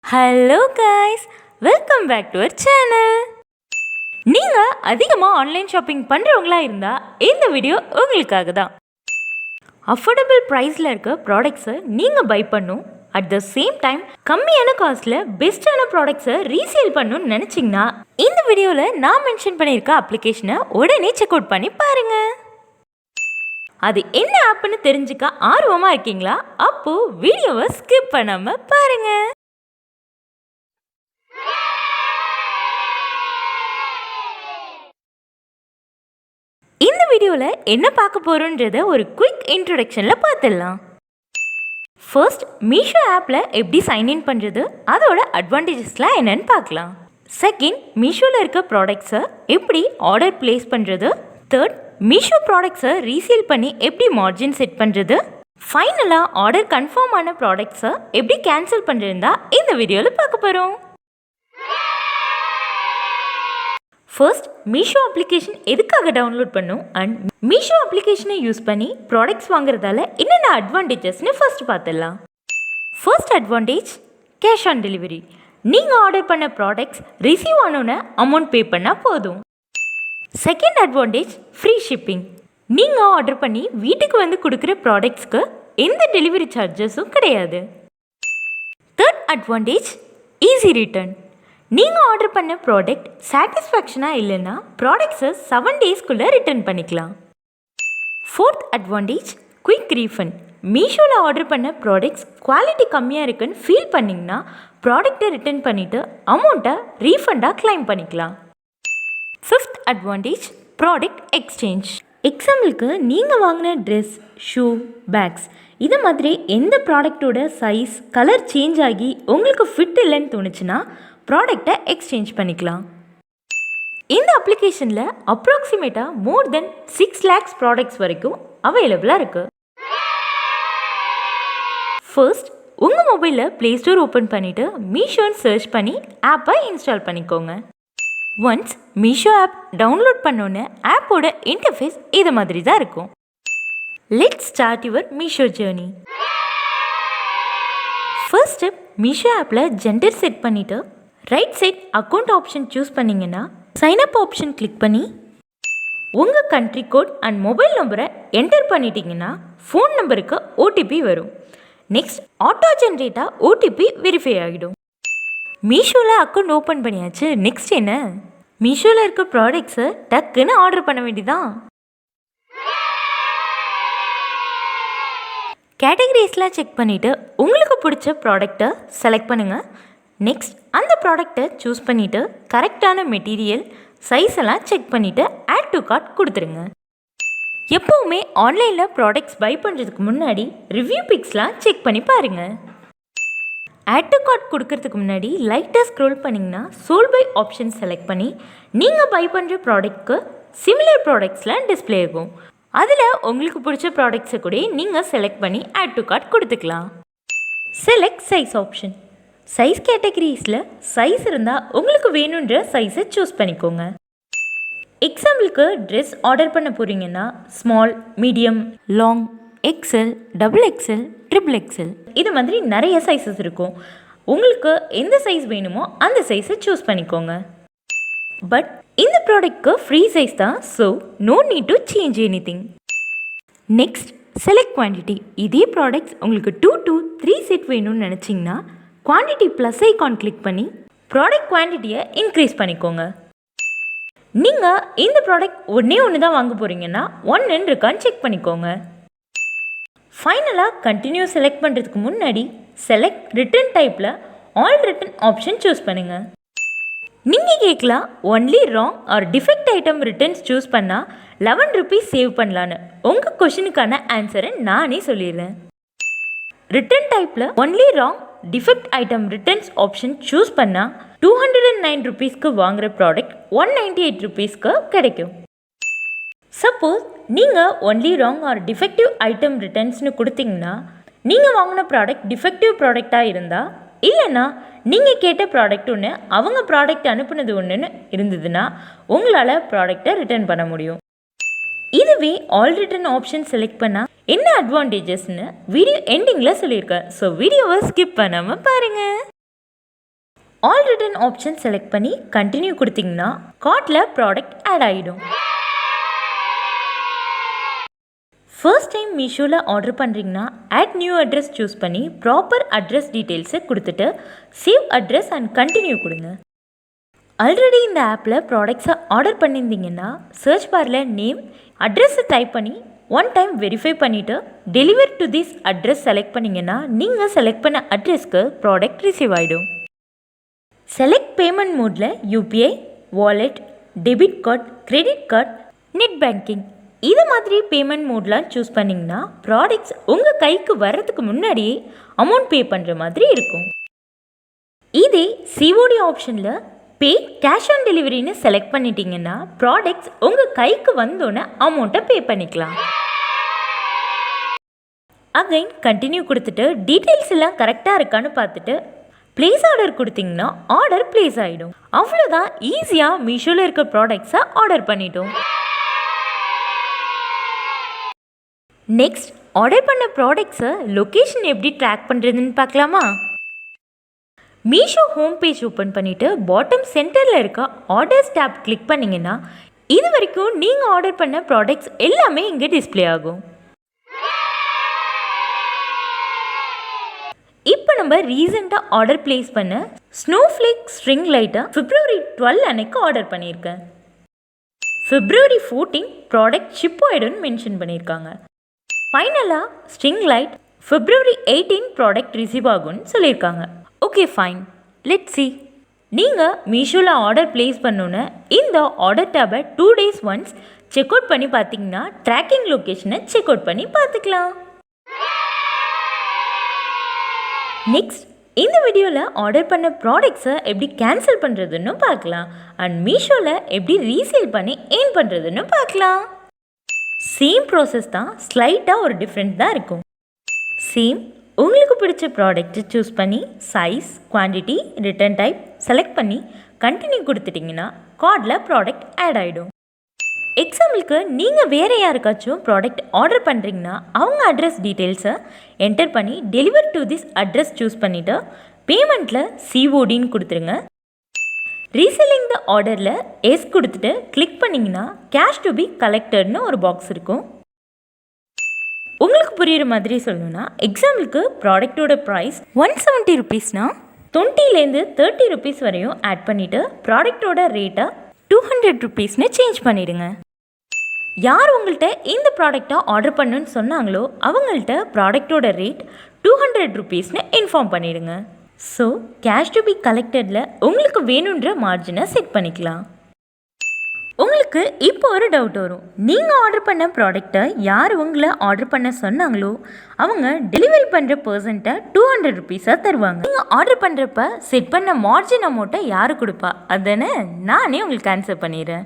Hello guys, welcome back to our channel. நீங்கள் அதிகமாக online shopping பண்ணுறவங்களா இருந்தால் இந்த வீடியோ உங்களுக்காக தான். அஃபோர்டபுள் ப்ரைஸில் இருக்க ப்ராடக்ட்ஸை நீங்கள் பை பண்ணும், அட் த சேம் டைம் கம்மியான காஸ்ட்டில் பெஸ்ட்டான ப்ராடக்ட்ஸை ரீசேல் பண்ணணும்னு நினச்சிங்கன்னா இந்த வீடியோவில் நான் மென்ஷன் பண்ணியிருக்க அப்ளிகேஷனை உடனே செக் அவுட் பண்ணி பாருங்கள். அது என்ன ஆப்னு தெரிஞ்சுக்க ஆர்வமாக இருக்கீங்களா? அப்போது வீடியோவை ஸ்கிப் பண்ணாமல் பாருங்கள். இந்த வீடியோவில் என்ன பார்க்க போகிறோன்றத ஒரு குயிக் இன்ட்ரொடக்ஷனில் பார்த்துடலாம். ஃபர்ஸ்ட், மீஷோ ஆப்பில் எப்படி சைன்இன் பண்ணுறது, அதோட அட்வான்டேஜஸ்லாம் என்னன்னு பார்க்கலாம். செகண்ட், மீஷோவில் இருக்க ப்ராடக்ட்ஸை எப்படி ஆர்டர் பிளேஸ் பண்ணுறது. தேர்ட், மீஷோ ப்ராடக்ட்ஸை ரீசேல் பண்ணி எப்படி மார்ஜின் செட் பண்ணுறது. ஃபைனலாக ஆர்டர் கன்ஃபார்ம் ஆன ப்ராடக்ட்ஸை எப்படி கேன்சல் பண்ணுறதுன்னு தான் இந்த வீடியோவில் பார்க்க போகிறோம். ஃபர்ஸ்ட், மீஷோ அப்ளிகேஷன் எதுக்காக டவுன்லோட் பண்ணும் அண்ட் மீஷோ அப்ளிகேஷனை யூஸ் பண்ணி ப்ராடக்ட்ஸ் வாங்குறதால என்னென்ன அட்வான்டேஜஸ்னு ஃபர்ஸ்ட் பார்த்துடலாம். First advantage, cash on delivery. நீங்கள் ஆர்டர் பண்ண ப்ராடக்ட்ஸ் ரிசீவ் ஆனோன்னு அமௌண்ட் பே பண்ணால் போதும். Second advantage, free shipping. நீங்கள் ஆர்டர் பண்ணி வீட்டுக்கு வந்து கொடுக்குற ப்ராடக்ட்ஸ்க்கு எந்த டெலிவரி சார்ஜஸும் கிடையாது. Third advantage, easy return. நீங்கள் ஆர்டர் பண்ண ப்ராடக்ட் சாட்டிஸ்ஃபேக்ஷனாக இல்லைன்னா ப்ராடக்ட்ஸை 7 டேஸ்க்குள்ளே ரிட்டர்ன் பண்ணிக்கலாம். Fourth advantage, quick refund. மீஷோவில் ஆர்டர் பண்ண ப்ராடக்ட்ஸ் குவாலிட்டி கம்மியாக இருக்குன்னு ஃபீல் பண்ணிங்கன்னா ப்ராடக்டை ரிட்டர்ன் பண்ணிவிட்டு அமௌண்ட்டை ரீஃபண்டாக கிளைம் பண்ணிக்கலாம். Fifth advantage, product exchange. எக்ஸாம்பிளுக்கு நீங்கள் வாங்கின ட்ரெஸ், ஷூ, பேக்ஸ் இது மாதிரி எந்த ப்ராடக்டோட சைஸ், கலர் சேஞ்ச் ஆகி உங்களுக்கு ஃபிட் இல்லைன்னு தோணுச்சுன்னா ப்ராடக்டை எக்ஸ்சேஞ்ச் பண்ணிக்கலாம். இந்த அப்ளிகேஷனில் அப்ராக்சிமேட்டாக மோர் தென் 6 lakhs ப்ராடக்ட்ஸ் வரைக்கும் அவைலபிளாக இருக்குது. ஃபர்ஸ்ட், உங்கள் மொபைலில் ப்ளே ஸ்டோர் ஓப்பன் பண்ணிவிட்டு மீஷோன்னு சர்ச் பண்ணி ஆப்பை இன்ஸ்டால் பண்ணிக்கோங்க. ஒன்ஸ் மீஷோ ஆப் டவுன்லோட் பண்ணோன்னே ஆப்போட இன்டர்ஃபேஸ் இது மாதிரி தான் இருக்கும். Let's start your Meesho journey. First step, Meesho ஆப்பில் ஜெண்டர் செட் பண்ணிவிட்டு right side account option choose பண்ணிங்கன்னா சைன்அப் ஆப்ஷன் கிளிக் பண்ணி உங்கள் கண்ட்ரி கோட் அண்ட் மொபைல் நம்பரை என்டர் பண்ணிட்டீங்கன்னா ஃபோன் நம்பருக்கு ஓடிபி வரும். நெக்ஸ்ட், ஆட்டோ ஜென்ரேட்டாக ஓடிபி வெரிஃபை ஆகிடும். மீஷோவில் அக்கௌண்ட் ஓப்பன் பண்ணியாச்சு. நெக்ஸ்ட் என்ன, மீஷோவில் இருக்க ப்ராடக்ட்ஸை டக்குன்னு ஆர்டர் பண்ண வேண்டியதான். கேட்டகரிஸ்லாம் செக் பண்ணிவிட்டு உங்களுக்கு பிடிச்ச ப்ராடக்டை செலக்ட் பண்ணுங்கள். நெக்ஸ்ட், அந்த ப்ராடக்டை சூஸ் பண்ணிவிட்டு கரெக்டான மெட்டீரியல், சைஸ் எல்லாம் செக் பண்ணிவிட்டு ஆட் டு கார்ட் கொடுத்துருங்க. எப்போவுமே ஆன்லைனில் ப்ராடக்ட்ஸ் பை பண்ணுறதுக்கு முன்னாடி ரிவ்யூ பிக்ஸ்லாம் செக் பண்ணி பாருங்கள். ஆட் டு கார்ட் கொடுக்கறதுக்கு முன்னாடி லைட்டாக ஸ்க்ரோல் பண்ணிங்கன்னா சோல் பை ஆப்ஷன் செலக்ட் பண்ணி நீங்கள் பை பண்ணுற ப்ராடக்ட்க்கு சிமிலர் ப்ராடக்ட்ஸ்லாம் டிஸ்பிளே ஆகும். அதில் உங்களுக்கு பிடிச்ச ப்ராடக்ட்ஸை கூட நீங்கள் செலக்ட் பண்ணி ஆட் டு கார்ட் கொடுத்துக்கலாம். Select size option. சைஸ் கேட்டகரிஸில் சைஸ் இருந்தால் உங்களுக்கு வேணுன்ற சைஸை சூஸ் பண்ணிக்கோங்க. எக்ஸாம்பிளுக்கு ட்ரெஸ் ஆர்டர் பண்ண போகிறீங்கன்னா small, medium, long, XL, double XL, triple XL இது மாதிரி நிறைய சைஸஸ் இருக்கும். உங்களுக்கு எந்த சைஸ் வேணுமோ அந்த சைஸை சூஸ் பண்ணிக்கோங்க. பட் இந்த ப்ராடக்ட்க்கு ஃப்ரீ சைஸ் தான், so no need to change anything. Next, select quantity. இதே ப்ராடக்ட்ஸ் உங்களுக்கு 2 to 3 செட் வேணும்னு நினச்சிங்கன்னா குவான்டிட்டி ப்ளஸ் ஐகான் கிளிக் பண்ணி ப்ராடக்ட் குவான்டிட்டியை இன்க்ரீஸ் பண்ணிக்கோங்க. நீங்கள் இந்த ப்ராடக்ட் ஒன்று தான் வாங்க போகிறீங்கன்னா 1 இருக்கான்னு செக் பண்ணிக்கோங்க. ஃபைனலாக கண்டினியூ செலக்ட் பண்ணுறதுக்கு முன்னாடி செலக்ட் ரிட்டர்ன் டைப்பில் ஆல் ரிட்டர்ன் ஆப்ஷன் சூஸ் பண்ணுங்கள். நீங்கள் கேட்கலாம், only wrong R defect item returns choose பண்ணால் 11 rupees சேவ் பண்ணலான்னு. உங்கள் கொஷினுக்கான ஆன்சரை நானே சொல்லிடுறேன். ரிட்டர்ன் டைப்பில் only wrong defect item returns option choose பண்ணால் 209 rupeesக்கு வாங்குகிற ப்ராடக்ட் 198 rupeesக்கு கிடைக்கும். சப்போஸ் நீங்கள் only wrong or defective item ரிட்டர்ன்ஸ்னு கொடுத்தீங்கன்னா நீங்கள் வாங்கின ப்ராடக்ட் டிஃபெக்டிவ் ப்ராடக்டாக இருந்தால், இல்லைன்னா நீங்கள் கேட்ட ப்ராடக்ட் ஒன்று அவங்க ப்ராடக்ட் அனுப்புனது ஒன்றுன்னு இருந்ததுன்னா உங்களால் ப்ராடக்டை ரிட்டர்ன் பண்ண முடியும். இதுவே ஆல் ரிட்டர்ன் ஆப்ஷன் செலக்ட் பண்ணால் என்ன அட்வான்டேஜஸ்ன்னு வீடியோ எண்டிங்கில் சொல்லியிருக்கேன். ஸோ வீடியோவை ஸ்கிப் பண்ணாமல் பாருங்கள். ஆல் ரிட்டன் ஆப்ஷன் செலக்ட் பண்ணி கண்டினியூ கொடுத்தீங்கன்னா கார்ட்டில் ப்ராடக்ட் ஆட் ஆகிடும். ஃபர்ஸ்ட் டைம் மீஷோவில் ஆர்டர் பண்ணுறீங்கன்னா ஆட் நியூ அட்ரஸ் சூஸ் பண்ணி ப்ராப்பர் அட்ரஸ் டீட்டெயில்ஸை கொடுத்துட்டு சேவ் அட்ரஸ் அண்ட் கண்டினியூ கொடுங்க. ஆல்ரெடி இந்த ஆப்பில் ப்ராடக்ட்ஸை ஆர்டர் பண்ணியிருந்தீங்கன்னா சர்ச் பாரில் நேம் அட்ரஸை டைப் பண்ணி ஒன் டைம் வெரிஃபை பண்ணிவிட்டு deliver to this address select பண்ணிங்கன்னா நீங்கள் செலக்ட் பண்ண அட்ரஸ்க்கு ப்ராடக்ட் ரிசீவ் ஆகிடும். செலக்ட் பேமெண்ட் மோடில் UPI, wallet, debit card, credit card, net banking இது மாதிரி பேமெண்ட் மோட்லாம் சூஸ் பண்ணிங்கன்னா ப்ராடக்ட்ஸ் உங்கள் கைக்கு வர்றதுக்கு முன்னாடியே அமௌண்ட் பே பண்ணுற மாதிரி இருக்கும். இதே சிஓடி ஆப்ஷனில் பே கேஷ் ஆன் டெலிவரின்னு செலக்ட் பண்ணிட்டீங்கன்னா ப்ராடக்ட்ஸ் உங்கள் கைக்கு வந்தோன்னே அமௌண்ட்டை பே பண்ணிக்கலாம். அகைன் கண்டினியூ கொடுத்துட்டு டீட்டெயில்ஸ் எல்லாம் கரெக்டாக இருக்கான்னு பார்த்துட்டு ப்ளேஸ் ஆர்டர் கொடுத்தீங்கன்னா ஆர்டர் ப்ளேஸ் ஆகிடும். அவ்வளோதான், ஈஸியாக மீஷோவில் இருக்க ப்ராடக்ட்ஸை ஆர்டர் பண்ணிட்டோம். நெக்ஸ்ட் ஆர்டர் பண்ண ப்ராடக்ட்ஸை லொக்கேஷன் எப்படி ட்ராக் பண்ணுறதுன்னு பார்க்கலாமா? மீஷோ ஹோம் பேஜ் ஓப்பன் பண்ணிவிட்டு பாட்டம் சென்டரில் இருக்க ஆர்டர்ஸ் டேப் கிளிக் பண்ணிங்கன்னா இது வரைக்கும் நீங்கள் ஆர்டர் பண்ண ப்ராடக்ட்ஸ் எல்லாமே இங்கே டிஸ்பிளே ஆகும். இப்போ நம்ம ரீசெண்டாக ஆர்டர் பிளேஸ் பண்ண ஸ்னோஃப்ளேக் ஸ்ட்ரிங் லைட்டை February 12 அன்னைக்கு ஆர்டர் பண்ணியிருக்கேன். February 14 ப்ராடக்ட் ஷிப் ஆகிடும்னு மென்ஷன் பண்ணியிருக்காங்க. ஃபைனலாக string light February 18 product receive ஆகும்னு சொல்லியிருக்காங்க. Okay fine, let's see. நீங்கள் மீஷோவில் ஆர்டர் ப்ளேஸ் பண்ணோன்னே இந்த ஆர்டர் டேபை 2 days ஒன்ஸ் செக் அவுட் பண்ணி பார்த்தீங்கன்னா ட்ராக்கிங் லொக்கேஷனை செக் அவுட் பண்ணி பார்த்துக்கலாம். நெக்ஸ்ட் இந்த வீடியோவில் ஆர்டர் பண்ண ப்ராடக்ட்ஸை எப்படி கேன்சல் பண்ணுறதுன்னு பார்க்கலாம் அண்ட் மீஷோவில் எப்படி ரீசேல் பண்ணி ஏர்ன் பண்ணுறதுன்னு பார்க்கலாம். சேம் ப்ராசஸ் தான், ஸ்லைட்டாக ஒரு டிஃப்ரெண்ட் தான் இருக்கும். சேம் உங்களுக்கு பிடிச்ச ப்ராடக்ட்டை சூஸ் பண்ணி size, quantity, return type select பண்ணி கண்டினியூ கொடுத்துட்டிங்கன்னா கார்டில் ப்ராடக்ட் ஆட் ஆகிடும். எக்ஸாம்பிளுக்கு நீங்கள் வேறு யாருக்காச்சும் ப்ராடக்ட் ஆர்டர் பண்ணுறீங்கன்னா அவங்க அட்ரஸ் டீட்டெயில்ஸை என்டர் பண்ணி deliver to this address choose பண்ணிவிட்டு பேமெண்ட்டில் சிஓடின்னு கொடுத்துருங்க. ரீசெல்லிங் த ஆர்டரில் எஸ் கொடுத்துட்டு கிளிக் பண்ணிங்கன்னா கேஷ் டு பி கலெக்டட்னு ஒரு பாக்ஸ் இருக்கும். உங்களுக்கு புரிகிற மாதிரி சொல்லணும்னா எக்ஸாம்பிளுக்கு ப்ராடக்டோட ப்ரைஸ் 170 rupeesனா 20லேருந்து 30 rupees வரையும் ஆட் பண்ணிவிட்டு ப்ராடக்டோட ரேட்டை 200 rupeesனு சேஞ்ச் பண்ணிவிடுங்க. யார் உங்கள்கிட்ட இந்த ப்ராடக்டை ஆர்டர் பண்ணுன்னு சொன்னாங்களோ அவங்கள்ட்ட ப்ராடக்டோட ரேட் 200 rupeesனு இன்ஃபார்ம் பண்ணிவிடுங்க. ஸோ கேஷ் டு பி கலெக்டடில் உங்களுக்கு வேணுன்ற மார்ஜினை செட் பண்ணிக்கலாம். உங்களுக்கு இப்போ ஒரு டவுட் வரும், நீங்கள் ஆர்டர் பண்ண ப்ராடக்டை யார் உங்களை ஆர்டர் பண்ண சொன்னாங்களோ அவங்க டெலிவரி பண்ணுற பர்சன்ட்டை 200 rupees தருவாங்க. நீங்கள் ஆர்டர் பண்ணுறப்ப செட் பண்ண மார்ஜின் அமௌண்ட்டை யார் கொடுப்பா? அதனை நானே உங்களுக்கு ஆன்சர் பண்ணிடுறேன்.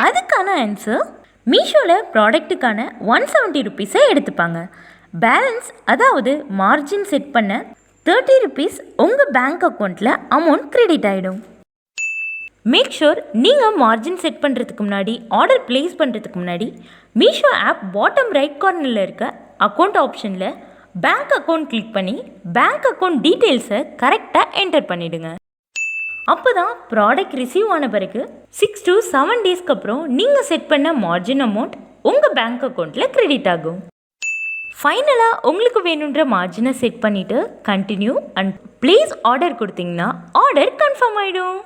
அதுக்கான ஆன்சர் மீஷோவில் ப்ராடக்ட்டுக்கான 170 rupees எடுத்துப்பாங்க. பேலன்ஸ் அதாவது மார்ஜின் செட் பண்ண 30 rupees உங்கள் பேங்க் அக்கௌண்ட்டில் அமௌண்ட் கிரெடிட் ஆகிடும். மேக் ஷூர் நீங்கள் மார்ஜின் செட் பண்ணுறதுக்கு முன்னாடி ஆர்டர் ப்ளேஸ் பண்ணுறதுக்கு முன்னாடி மீஷோ ஆப் பாட்டம் ரைட் கார்னரில் இருக்க அக்கௌண்ட் ஆப்ஷனில் பேங்க் அக்கௌண்ட் கிளிக் பண்ணி பேங்க் அக்கௌண்ட் டீட்டெயில்ஸை கரெக்டாக என்டர் பண்ணிவிடுங்க. அப்போ தான் ப்ராடக்ட் ரிசீவ் ஆன பிறகு 6 to 7 daysக்கு அப்புறம் நீங்கள் செட் பண்ண மார்ஜின் அமௌண்ட் உங்கள் பேங்க் அக்கௌண்ட்டில் கிரெடிட் ஆகும். ஃபைனலாக உங்களுக்கு வேணுன்ற மார்ஜினை செட் பண்ணிவிட்டு கண்டினியூ அண்ட் ப்ளேஸ் ஆர்டர் கொடுத்தீங்கன்னா ஆர்டர் கன்ஃபார்ம் ஆகிடும்.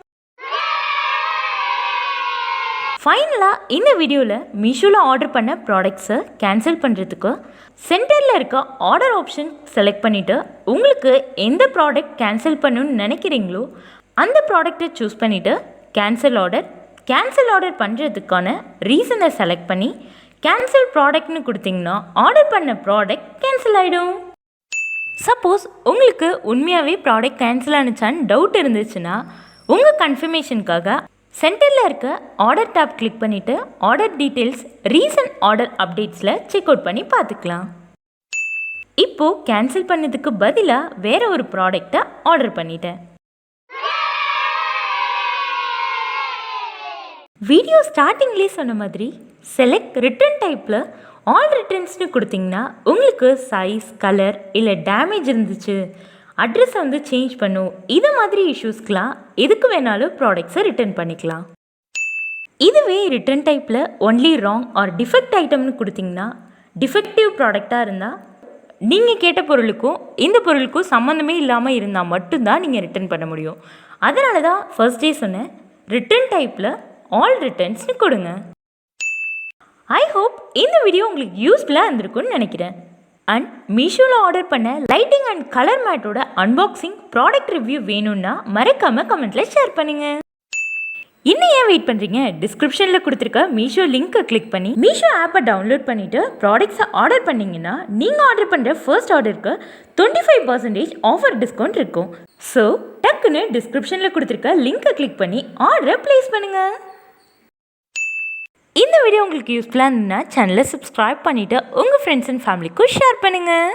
ஃபைனலாக இந்த வீடியோவில் மீஷோவில் ஆர்டர் பண்ண ப்ராடக்ட்ஸை கேன்சல் பண்ணுறதுக்கு சென்டரில் இருக்க ஆர்டர் ஆப்ஷன் செலக்ட் பண்ணிவிட்டு உங்களுக்கு எந்த ப்ராடக்ட் கேன்சல் பண்ணணும்னு நினைக்கிறீங்களோ அந்த ப்ராடக்டை சூஸ் பண்ணிவிட்டு கேன்சல் ஆர்டர் பண்ணுறதுக்கான ரீசனை செலக்ட் பண்ணி கேன்சல் ப்ராடக்ட்னு கொடுத்தீங்கன்னா ஆர்டர் பண்ண ப்ராடக்ட் கேன்சல் ஆகிடும். சப்போஸ் உங்களுக்கு உண்மையாகவே ப்ராடக்ட் கேன்சல் ஆனிச்சான்னு டவுட் இருந்துச்சுன்னா உங்கள் கன்ஃபர்மேஷனுக்காக சென்டரில் இருக்க ஆர்டர் டேப் கிளிக் பண்ணிவிட்டு ஆர்டர் டீட்டெயில்ஸ் ரீசன்ட் ஆர்டர் அப்டேட்ஸில் செக் அவுட் பண்ணி பார்த்துக்கலாம். இப்போது கேன்சல் பண்ணதுக்கு பதிலாக வேறு ஒரு ப்ராடக்டை ஆர்டர் பண்ணிட்டேன். வீடியோ ஸ்டார்டிங்லேயே சொன்ன மாதிரி செலக்ட் ரிட்டர்ன் டைப்பில் ஆல் ரிட்டர்ன்ஸ்னு கொடுத்தீங்கன்னா உங்களுக்கு சைஸ், கலர் இல்லை டேமேஜ் இருந்துச்சு அட்ரஸை வந்து சேஞ்ச் பண்ணும், இது மாதிரி இஷ்யூஸ்க்கெலாம் எதுக்கு வேணாலும் ப்ராடக்ட்ஸை ரிட்டர்ன் பண்ணிக்கலாம். இதுவே ரிட்டர்ன் டைப்பில் ஒன்லி ராங் ஆர் டிஃபெக்ட் ஐட்டம்னு கொடுத்தீங்கன்னா, டிஃபெக்டிவ் ப்ராடக்டாக இருந்தால் நீங்கள் கேட்ட பொருளுக்கும் இந்த பொருளுக்கும் சம்மந்தமே இல்லாமல் இருந்தால் மட்டும்தான் நீங்கள் ரிட்டர்ன் பண்ண முடியும். அதனால தான் ஃபர்ஸ்ட் டே சொன்னேன், ரிட்டர்ன் டைப்பில் ஆல் ரிட்டர்ன்ஸ்னு கொடுங்க. ஐ ஹோப் இந்த வீடியோ உங்களுக்கு யூஸ்ஃபுல்லாக இருந்திருக்கும்னு நினைக்கிறேன். அண்ட் மீஷோவில் ஆர்டர் பண்ண லைட்டிங் அண்ட் கலர் மேட்டோட அன்பாக்சிங் ப்ராடக்ட் ரிவ்யூ வேணும்னா மறக்காமல் கமெண்ட்டில் ஷேர் பண்ணுங்கள். இன்னும் ஏன் வெயிட் பண்ணுறீங்க? டிஸ்கிரிப்ஷனில் கொடுத்துருக்க மீஷோ லிங்க்கை கிளிக் பண்ணி மீஷோ ஆப்பை டவுன்லோட் பண்ணிவிட்டு ப்ராடக்ட்ஸை ஆர்டர் பண்ணிங்கன்னா நீங்கள் ஆர்டர் பண்ணுற ஃபர்ஸ்ட் ஆர்டருக்கு 25% ஆஃபர் டிஸ்கவுண்ட் இருக்கும். ஸோ டக்குன்னு டிஸ்கிரிப்ஷனில் கொடுத்துருக்க லிங்க்கை கிளிக் பண்ணி ஆர்டரை ப்ளேஸ் பண்ணுங்கள். இந்த வீடியோ உங்களுக்கு யூஸ்ஃபுல்லாக இருந்ததுன்னா சேனலை சப்ஸ்கிரைப் பண்ணிவிட்டு உங்கள் ஃப்ரெண்ட்ஸ் அண்ட் ஃபேமிலிக்கும் ஷேர் பண்ணுங்கள்.